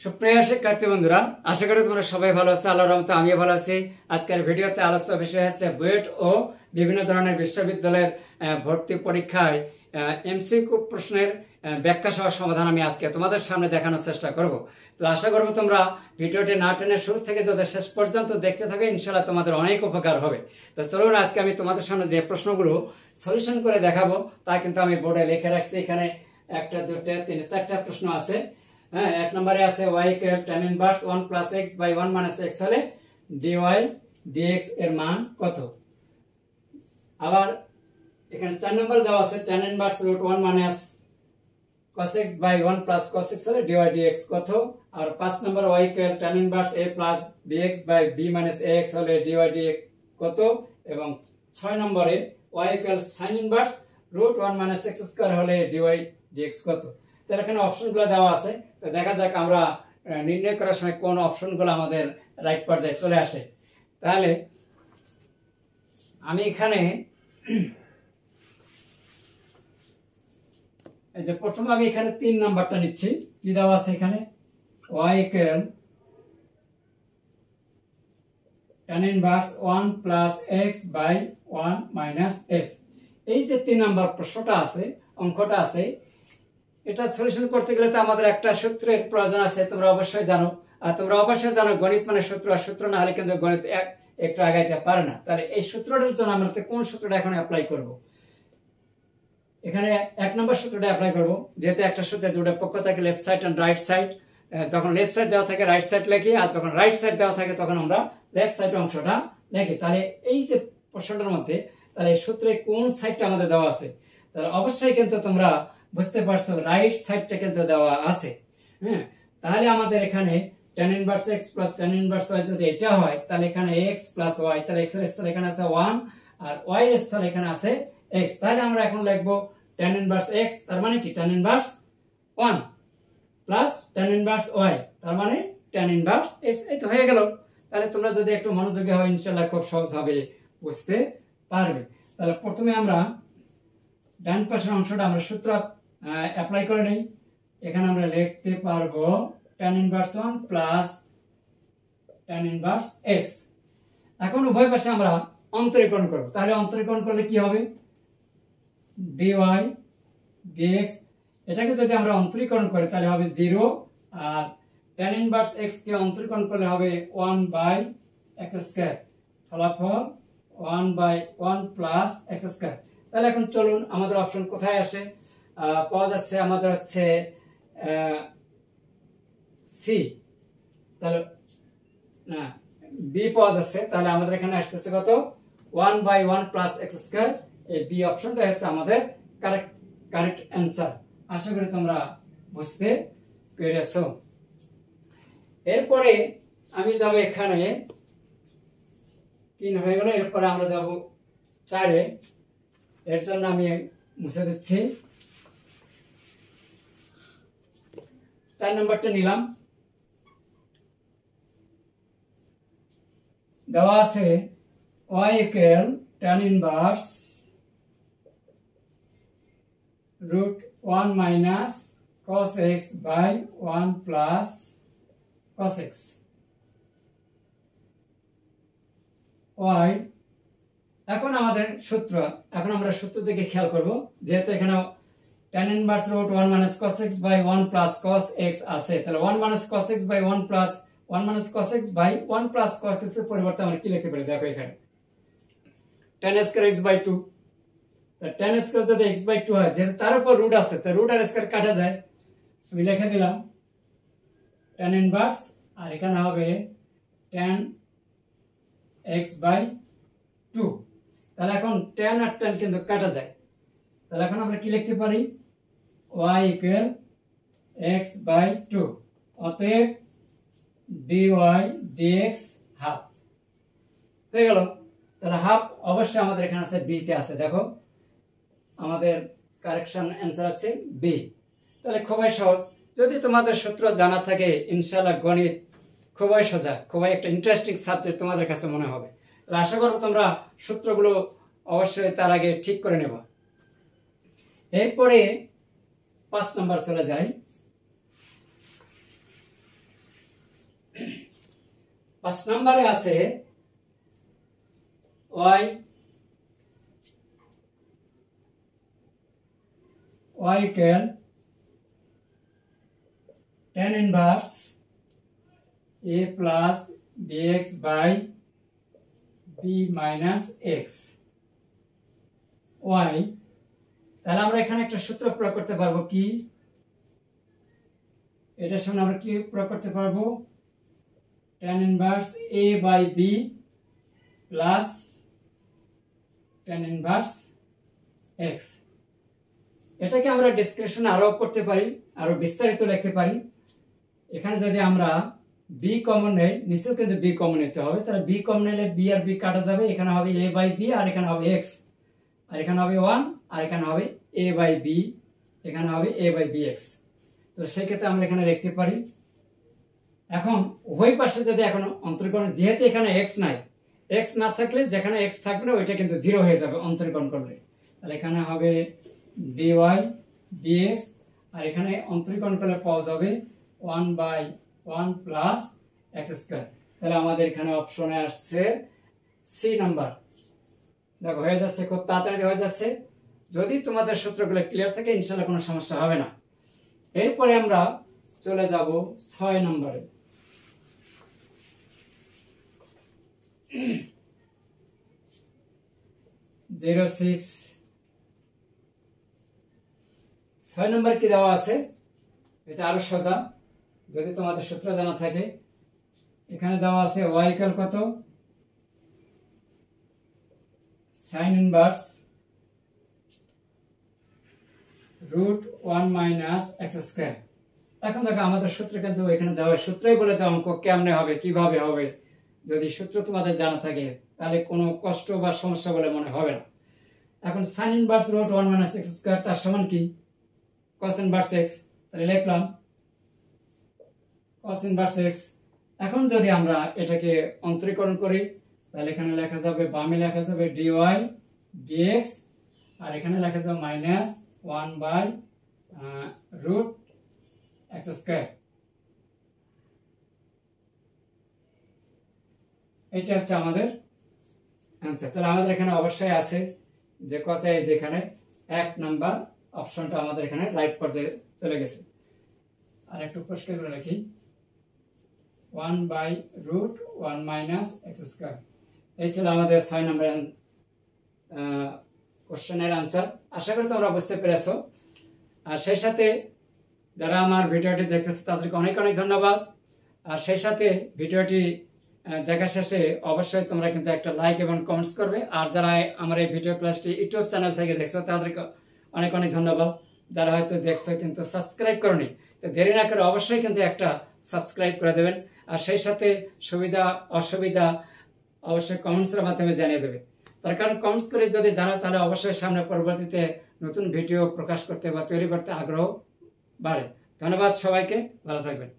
সুপ্রিয় শিক্ষার্থী বন্ধুরা, আশা করি তোমরা সবাই ভালো আছো। আল্লাহর রহমতে আমিও ভালো আছি। আজকের ভিডিওতে আলোচ্য বিষয় হচ্ছে বুয়েট ও বিভিন্ন ধরনের বিশ্ববিদ্যালয়ের ভর্তি পরীক্ষায় এমসিকিউ প্রশ্নের ব্যাখ্যা সহ সমাধান আমি আজকে তোমাদের সামনে দেখানোর চেষ্টা করব। তো আশা করব তোমরা ভিডিওটি না টেনে শুরু থেকে যদি শেষ পর্যন্ত দেখতে থাকো, ইনশাআল্লাহ তোমাদের অনেক উপকার হবে। তো চলুন, আজকে আমি তোমাদের সামনে যে প্রশ্নগুলো সলিউশন করে দেখাবো তা কিন্তু আমি বোর্ডে লিখে রাখছি। এখানে একটা, দুটো, তিন, চারটা প্রশ্ন আছে। হ্যাঁ, এক নম্বরে আছে y equal tan inverse 1 plus x by 1 minus x হলে dy dx এর মান কত। আবার এখানে 4 নম্বর দেওয়া আছে tan inverse root 1 minus cos x by 1 plus cos x হলে dy dx কত। আর 5 নম্বর y equal tan inverse a plus bx by b minus ax হলে dy dx কত। এবং 6 নম্বরে y equal sin inverse root 1 minus x square হলে dy dx কত। তাহলে এখানে অপশনগুলো দেওয়া আছে। তো দেখা যাক আমরা নির্ণয় করার সময় কোন অপশনগুলো আমাদের রাইট পর্যায়ে চলে আসে। তাহলে আমি এখানে এই যে প্রথমে আমি এখানে 3 নাম্বারটা নিচ্ছি। কি দেওয়া আছে এখানে? y equal tan inverse 1 plus x by 1 minus x। এই যে 3 নাম্বার প্রশ্নটা আছে, অঙ্কটা আছে, এটা সলিউশন করতে গেলে তো আমাদের একটা সূত্রের প্রয়োজন আছে। তোমরা অবশ্যই জানো, আর তোমরা অবশ্যই জানো গণিত মানে সূত্র, আর সূত্র না হলে কিন্তু গণিত একটু আগাইতে পারে না। তাহলে এই সূত্রটার জন্য আমরা কোন সূত্রটা এখন অ্যাপ্লাই করব? এখানে 1 নম্বর সূত্রটা অ্যাপ্লাই করব। যেহেতু একটা সূত্রে দুটো পক্ষ থাকে, left side and right side. যখন লেফট সাইড দেওয়া থাকে রাইট সাইড লিখি, আর যখন রাইট সাইড দেওয়া থাকে তখন আমরা লেফট সাইড অংশটা লিখি। তাহলে এই যে প্রশ্নটার মধ্যে তাহলে এই সূত্রে কোন সাইডটা আমাদের দেওয়া আছে, তাহলে অবশ্যই কিন্তু তোমরা বুঝতে পারছো রাইট সাইডটা কিন্তু দেওয়া আছে। হ্যাঁ, তাহলে আমাদের এখানে tan inverse x plus tan inverse y যদি এটা হয়, তাহলে এখানে x প্লাস y, তাহলে x এর স্থলে এখানে আছে 1 আর y এর স্থলে এখানে আছে x। তাহলে আমরা এখন লিখব tan ইনভার্স x, তার মানে কি tan inverse 1 plus tan inverse y, তার মানে tan ইনভার্স x। এই তো হয়ে গেল। তাহলে তোমরা যদি একটু মনোযোগী হও, ইনশাআল্লাহ খুব সহজভাবে বুঝতে পারবে। তাহলে প্রথমে আমরা ডান পাশের অংশটা আমরা সূত্র অ্যাপ্লাই করে নেই। এখানে আমরা লিখতে পারবো tan inverse 1 plus tan inverse x। এখন উভয় পাশে আমরা অন্তরীকরণ করব। তাহলে অন্তরীকরণ করলে কি হবে? dy dx, এটাকে যদি আমরা অন্তরীকরণ করি তাহলে হবে 0, আর tan ইনভার্স x কে অন্তরীকরণ করলে হবে 1 বাই x স্কয়ার। ফলাফল 1 বাই 1 প্লাস x স্কয়ার। তাহলে এখন চলুন, আমাদের অপশন কোথায় আসে? পাওয়া যাচ্ছে আমাদের হচ্ছে সি, তাহলে না বি পাওয়া যাচ্ছে। তাহলে আমাদের এখানে আসতেছে কত? 1 বাই 1 প্লাস x স্কয়ার। এই বি অপশনটা হচ্ছে আমাদের কারেক্ট অ্যান্সার। আশা করি তোমরা বুঝতে পেরেছো। এরপরে আমি যাব এখানে 3 হয়ে গেল। এরপরে আমরা যাব 4-এ। এর জন্য আমি মুছে দিচ্ছি। 4 নম্বরটা নিলাম। দেওয়া আছে y equal tan inverse root 1 minus cos x by 1 plus cos x y। এখন আমাদের সূত্র, এখন আমরা সূত্র থেকে খেয়াল করব। যেহেতু এখানে tan inverse root 1 minus cos x by 1 plus cos x আছে, তাহলে 1 minus cos x by 1 plus 1 minus cos x by 1 plus cos x এর পরিবর্তে আমরা কি লিখতে পারি? দেখো এখানে tan স্কয়ার x বাই 2। তাহলে tan স্কয়ার যদি x বাই 2 হয়, যেহেতু তার উপর রুট আছে, তাই রুট আর স্কয়ার কাটা যায়। আমি লিখে দিলাম tan ইনভার্স, আর এখানে হবে tan x বাই 2। তাহলে এখন tan আর tan কিন্তু কাটা যায়। তাহলে এখন আমরা কি লিখতে পারি? y ইকুয়াল x বাই 2, অতএব dy dx হাফ হয়ে গেল। তাহলে হাফ অবশ্যই আমাদের এখানে আছে, বি তে আছে। দেখো আমাদের কারেকশন অ্যান্সার আছে বি। তাহলে খুবই সহজ। যদি তোমাদের সূত্র জানা থাকে, ইনশাআল্লাহ গণিত খুবই সোজা, খুবই একটা ইন্টারেস্টিং সাবজেক্ট তোমাদের কাছে মনে হবে। তাহলে আশা করবো তোমরা সূত্রগুলো অবশ্যই তার আগে ঠিক করে নেবা। এরপরে 5 নম্বর চলে যায়। 5 নম্বরে আছে y equal tan inverse a plus bx by b minus x y। তাহলে আমরা এখানে একটা সূত্র প্রয়োগ করতে পারবো কি, এটার সামনে আমরা কি প্রয়োগ করতে পারবো, tan inverse a by b plus tan inverse x। এটাকে আমরা ডিসক্রিপশনে আরো করতে পারি, আরো বিস্তারিত লিখতে পারি। এখানে যদি আমরা b কমন নেই, নিচেও কিন্তু b কমন নিতে হবে, তাহলে b কমন নিলে b আর b কাটা যাবে, এখানে হবে a by b আর এখানে হবে x, আর এখানে হবে 1 আর এখানে হবে a by b, এখানে হবে a by bx। তো সেই ক্ষেত্রে আমরা এখানে লিখতে পারি। এখন উভয় পাশে যদি এখন অন্তরীকরণ, যেহেতু এখানে x নাই, x না থাকলে যেখানে x থাকবে না ওইটা কিন্তু 0 হয়ে যাবে অন্তরীকরণ করলে, তাহলে এখানে হবে dy dx, আর এখানে অন্তরীকরণ করলে পাওয়া যাবে 1/1 প্লাস x স্কয়ার। তাহলে আমাদের এখানে অপশনে আসছে সি নাম্বার। দেখো হয়ে যাচ্ছে, খুব তাড়াতাড়ি হয়ে যাচ্ছে। যদি তোমাদের সূত্রগুলো ক্লিয়ার থাকে ইনশাআল্লাহ কোনো সমস্যা হবে না। এরপরে আমরা চলে যাব 6 নম্বরে। জিরো 6 নম্বর কি দেওয়া আছে, এটা আরো সোজা যদি তোমাদের সূত্র জানা থাকে। এখানে দেওয়া আছে y ইকুয়াল কত, sin inverse √1 minus x square. এখন দেখো আমাদের সূত্র কিন্তু এখানে দেওয়া, সূত্রই বলে দেওয়া অঙ্ক কেমনে হবে কিভাবে হবে। যদি সূত্র তোমাদের জানা থাকে তাহলে কোনো কষ্ট বা সমস্যা বলে মনে হবে না। এখন sin inverse √1 minus x square তার সমান কি cos ইনভার্স x, তাহলে লিখলাম cos ইনভার্স x। এখন যদি আমরা এটাকে অন্তরীকরণ করি তাহলে এখানে লেখা যাবে, বামে লেখা যাবে dy dx, আর এখানে লেখা যাবে মাইনাস 1/√x স্কয়ার। এটা হচ্ছে আমাদের অ্যান্সার। তাহলে আমাদের এখানে অবশ্যই আছে যে কথায় যেখানে 1 নাম্বার অপশনটা আমাদের এখানে রাইট পর্যায়ে চলে গেছে। আর একটু পরিষ্কার করে রাখি, 1/√1 মাইনাস x স্কয়ার। এই ছিল আমাদের 6 নম্বর কোশ্চেনের আনসার। আশা করি তোমরা বুঝতে পেরেছো। আর সেই সাথে যারা আমার ভিডিওটি দেখতেছে তাদেরকে অনেক অনেক ধন্যবাদ। আর সেই সাথে ভিডিওটি দেখা শেষে অবশ্যই তোমরা কিন্তু একটা লাইক এবং কমেন্টস করবে। আর যারা আমার এই ভিডিও ক্লাসটি ইউটিউব চ্যানেল থেকে দেখছো তাদেরকে অনেক অনেক ধন্যবাদ। যারা হয়তো দেখছো কিন্তু সাবস্ক্রাইব করোনি, তো দেরি না করে অবশ্যই কিন্তু একটা সাবস্ক্রাইব করে দেবেন। আর সেই সাথে সুবিধা অসুবিধা অবশ্যই কমেন্টসের মাধ্যমে জানিয়ে দেবে। তার কারণ কমেন্টস করে যদি জানো তাহলে অবশ্যই সামনে পরবর্তীতে নতুন ভিডিও প্রকাশ করতে বা তৈরি করতে আগ্রহ বাড়ে। ধন্যবাদ সবাইকে, ভালো থাকবেন।